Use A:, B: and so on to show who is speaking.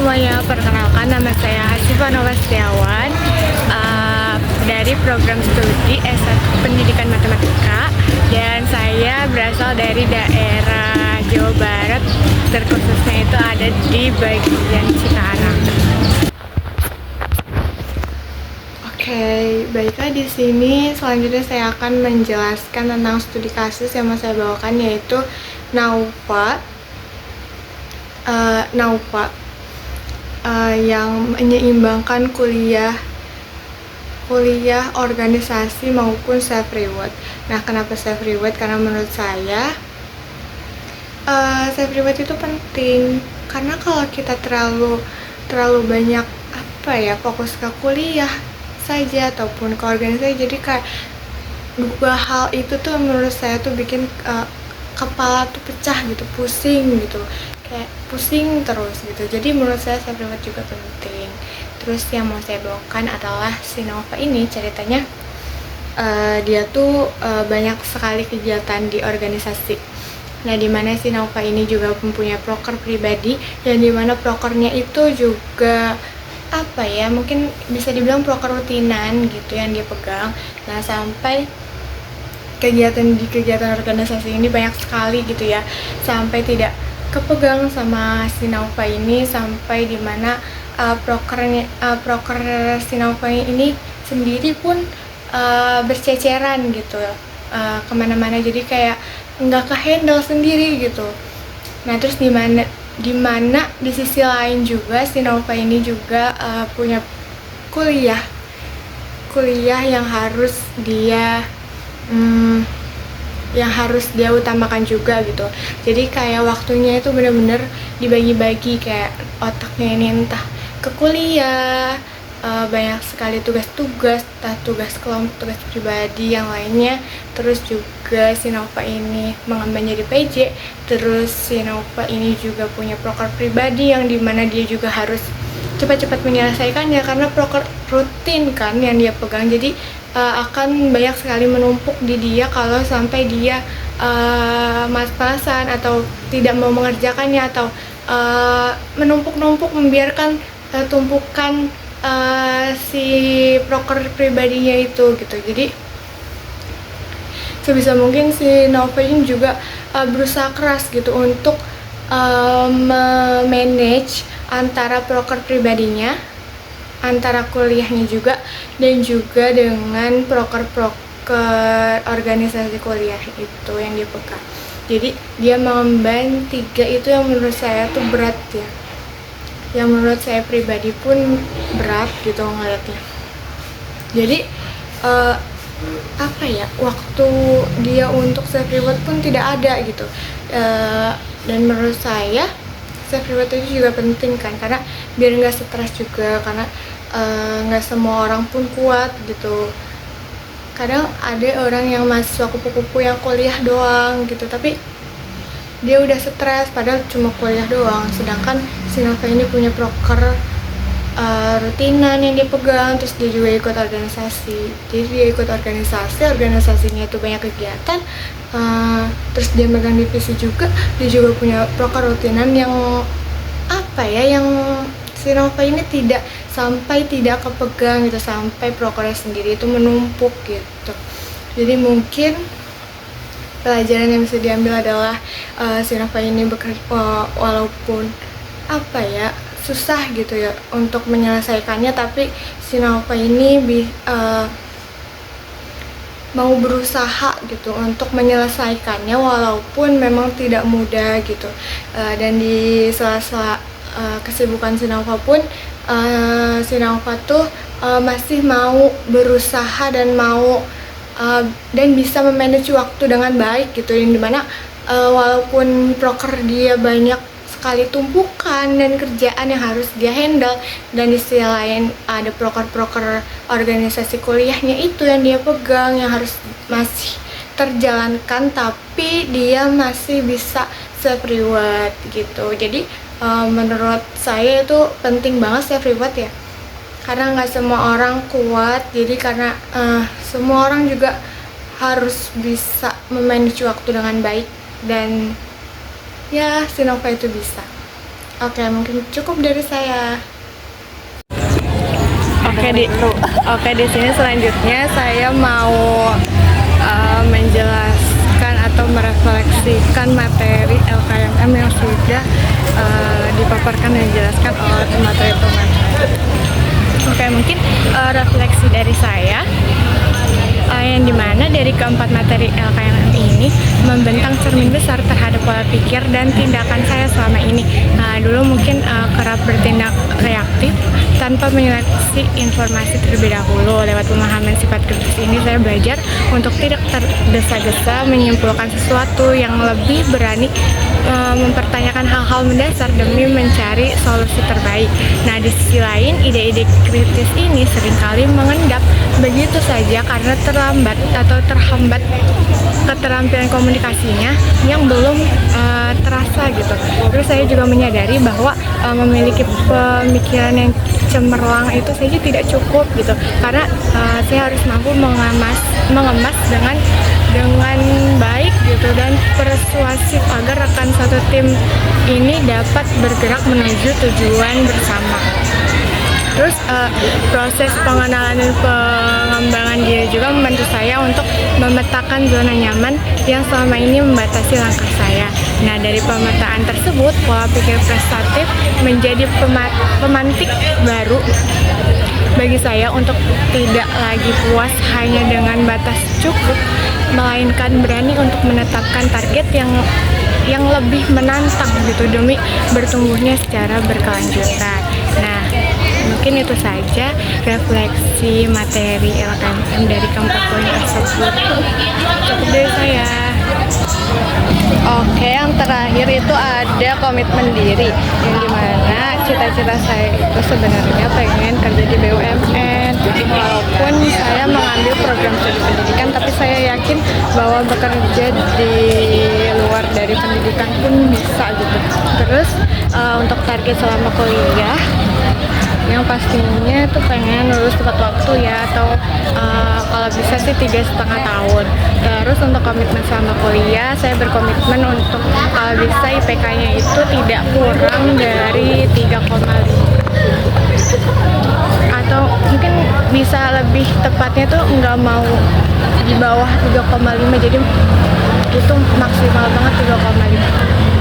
A: semuanya, perkenalkan nama saya Hasifa Nova Setiawan dari program studi S1 Pendidikan Matematika, dan saya berasal dari daerah Jawa Barat, terkhususnya itu ada di bagian Cikarang. Oke, baiklah, di sini selanjutnya saya akan menjelaskan tentang studi kasus yang mau saya bawakan, yaitu NAUPA. Yang menyeimbangkan kuliah organisasi maupun self reward. Nah, kenapa self reward? Karena menurut saya self reward itu penting, karena kalau kita terlalu banyak fokus ke kuliah saja ataupun ke organisasi, jadi kayak dua hal itu tuh menurut saya tuh bikin kepala tuh pecah gitu, pusing gitu, kayak pusing terus gitu. Jadi menurut saya self reward juga penting. Terus yang mau saya bawakan adalah si Nova ini, ceritanya dia tuh banyak sekali kegiatan di organisasi. Nah, dimana si Nova ini juga mempunyai proker pribadi, yang dimana prokernya itu juga mungkin bisa dibilang proker rutinan gitu yang dia pegang. Nah, sampai kegiatan organisasi ini banyak sekali gitu ya, sampai tidak kepegang sama si Nova ini, sampai dimana proker si Nova ini sendiri pun berceceran gitu kemana-mana, jadi kayak nggak kehandle sendiri gitu. Nah, terus dimana di sisi lain juga si Nova ini juga punya kuliah yang harus dia utamakan juga gitu. Jadi kayak waktunya itu bener-bener dibagi-bagi, kayak otaknya ini entah ke kuliah, banyak sekali tugas-tugas, tugas kelompok, tugas pribadi yang lainnya. Terus juga si Nova ini mengemban jadi PJ. Terus si Nova ini juga punya proker pribadi yang dimana dia juga harus cepat-cepat menyelesaikannya, karena proker rutin kan yang dia pegang. Jadi akan banyak sekali menumpuk di dia kalau sampai dia malas-malasan atau tidak mau mengerjakannya, atau menumpuk-numpuk, membiarkan tumpukan si proker pribadinya itu gitu. Jadi sebisa mungkin si Nova ini juga berusaha keras gitu untuk memanage antara proker pribadinya, antara kuliahnya juga, dan juga dengan proker organisasi kuliah itu yang dia pegang. Jadi dia mengemban 3 itu yang menurut saya tuh berat ya, yang menurut saya pribadi pun berat gitu ngeliatnya. Jadi waktu dia untuk self reward pun tidak ada gitu. Dan menurut saya self reward itu juga penting kan, karena biar nggak stres juga, karena nggak semua orang pun kuat gitu. Kadang ada orang yang mahasiswa kupu-kupu yang kuliah doang gitu, tapi dia udah stres padahal cuma kuliah doang. Sedangkan si Nova ini punya proker rutinan yang dia pegang, terus dia juga ikut organisasi. Jadi dia ikut organisasinya itu banyak kegiatan, terus dia megang divisi juga. Dia juga punya proker rutinan yang yang si Nova ini tidak kepegang gitu, sampai prokernya sendiri itu menumpuk gitu. Jadi mungkin pelajaran yang bisa diambil adalah si Nova ini walaupun susah gitu ya untuk menyelesaikannya, tapi si Nova ini mau berusaha gitu untuk menyelesaikannya, walaupun memang tidak mudah gitu. Dan di sela-sela kesibukan si Nova pun si Nova tuh masih mau berusaha dan mau dan bisa memanage waktu dengan baik gitu, yang dimana walaupun proker dia banyak sekali tumpukan dan kerjaan yang harus dia handle, dan di sisi lain ada proker organisasi kuliahnya itu yang dia pegang, yang harus masih terjalankan, tapi dia masih bisa self reward gitu. Jadi menurut saya itu penting banget self reward ya, karena nggak semua orang kuat. Jadi karena semua orang juga harus bisa memanage waktu dengan baik, dan ya si Nova itu bisa. Oke, mungkin cukup dari saya. Oke, di sini selanjutnya saya mau menjelaskan atau merefleksikan materi LKMM yang sudah dipaparkan dan dijelaskan oleh pemateri. Oke, mungkin refleksi dari saya yang dimana dari keempat materi LKMM ini membentang cermin besar terhadap pola pikir dan tindakan saya selama ini. Dulu mungkin kerap bertindak reaktif tanpa menyeleksi informasi terlebih dahulu. Lewat pemahaman sifat kritis ini saya belajar untuk tidak tergesa-gesa menyimpulkan sesuatu, yang lebih berani mempertanyakan hal-hal mendasar demi mencari solusi terbaik. Nah, di sisi lain, ide-ide kritis ini seringkali mengendap begitu saja karena terlambat atau terhambat keterampilan komunikasinya yang belum terasa gitu. Terus saya juga menyadari bahwa memiliki pemikiran yang cemerlang itu saja tidak cukup gitu, karena saya harus mampu mengemas dengan baik gitu dan persuasif agar rekan satu tim ini dapat bergerak menuju tujuan bersama. Terus proses pengenalan dan pengembangan diri juga membantu saya untuk memetakan zona nyaman yang selama ini membatasi langkah saya. Nah, dari pemetaan tersebut, pola pikir prestatif menjadi pemantik baru bagi saya untuk tidak lagi puas hanya dengan batas cukup, melainkan berani untuk menetapkan target yang lebih menantang gitu demi bertumbuhnya secara berkelanjutan. Nah, mungkin itu saja refleksi materi LKMM dari keempat poin tersebut. Cukup dari saya. Oke, yang terakhir itu ada komitmen diri, yang dimana cita-cita saya itu sebenarnya pengen kerja di BUMN. Walaupun saya mengambil program studi pendidikan, tapi saya yakin bahwa bekerja di luar dari pendidikan pun bisa gitu. Terus untuk target selama kuliah, yang pastinya tuh pengen lulus tepat waktu ya, atau kalau bisa sih 3,5 tahun. Terus untuk komitmen selama kuliah, saya berkomitmen untuk kalau bisa IPK-nya itu tidak kurang dari 3,5, atau mungkin bisa lebih tepatnya tuh nggak mau di bawah 3,5, jadi itu maksimal banget 3,5.